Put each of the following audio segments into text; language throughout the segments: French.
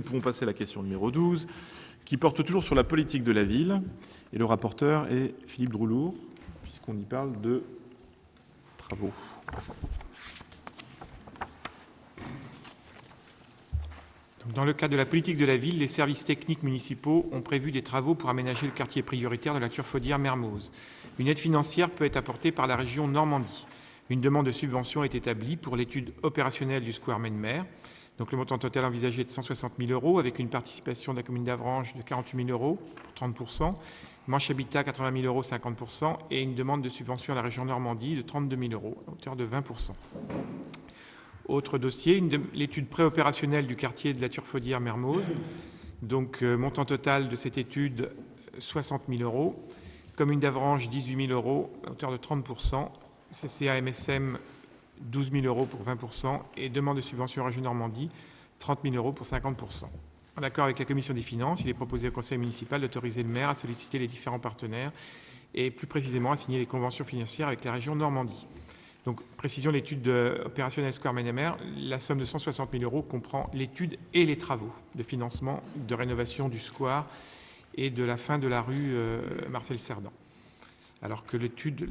nous pouvons passer à la question numéro 12, qui porte toujours sur la politique de la ville. Et le rapporteur est Philippe Droulour, puisqu'on y parle de travaux. Dans le cadre de la politique de la ville, les services techniques municipaux ont prévu des travaux pour aménager le quartier prioritaire de la Turfaudière-Mermoz. Une aide financière peut être apportée par la région Normandie. Une demande de subvention est établie pour l'étude opérationnelle du square Maine-Mer. Donc le montant total envisagé est de 160 000 € avec une participation de la commune d'Avranches de 48 000 € pour 30%, Manche Habitat 80 000 €, 50%, et une demande de subvention à la région Normandie de 32 000 € à hauteur de 20%. Autre dossier, l'étude préopérationnelle du quartier de la Turfaudière-Mermoz. Donc, montant total de cette étude, 60 000 €. Commune d'Avranches, 18 000 € à hauteur de 30%. CCA MSM, 12 000 € pour 20%. Et demande de subvention région Normandie, 30 000 € pour 50%. En accord avec la Commission des finances, il est proposé au Conseil municipal d'autoriser le maire à solliciter les différents partenaires et plus précisément à signer les conventions financières avec la région Normandie. Donc, précision, l'étude opérationnelle Square Maine-Mer, la somme de 160 000 € comprend l'étude et les travaux de financement de rénovation du square et de la fin de la rue Marcel Cerdan. Alors que l'étude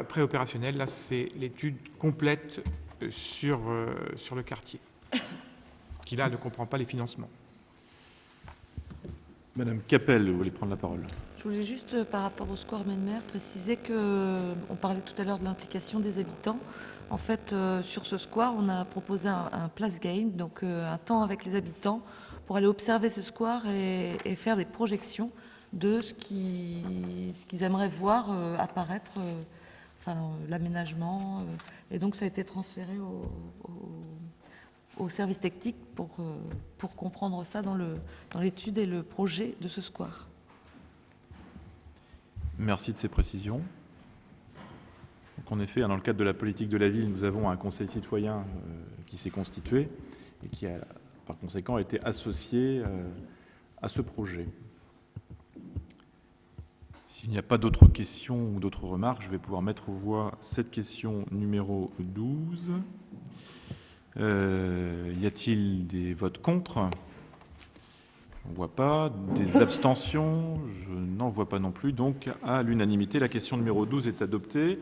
préopérationnelle, là, c'est l'étude complète sur le quartier, qui là ne comprend pas les financements. Madame Capel, vous voulez prendre la parole? Je voulais juste, par rapport au square Maine-Mer, préciser qu'on parlait tout à l'heure de l'implication des habitants. En fait, sur ce square, on a proposé un place game, donc un temps avec les habitants pour aller observer ce square et faire des projections de ce qu'ils aimeraient voir apparaître, l'aménagement. Et donc, ça a été transféré au service technique pour comprendre ça dans l'étude et le projet de ce square. Merci de ces précisions. Donc, en effet, dans le cadre de la politique de la ville, nous avons un conseil citoyen qui s'est constitué et qui a, par conséquent, été associé à ce projet. S'il n'y a pas d'autres questions ou d'autres remarques, je vais pouvoir mettre aux voix cette question numéro 12. Y a-t-il des votes contre ? On ne voit pas. Des abstentions? Je n'en vois pas non plus. Donc, à l'unanimité, la question numéro 12 est adoptée.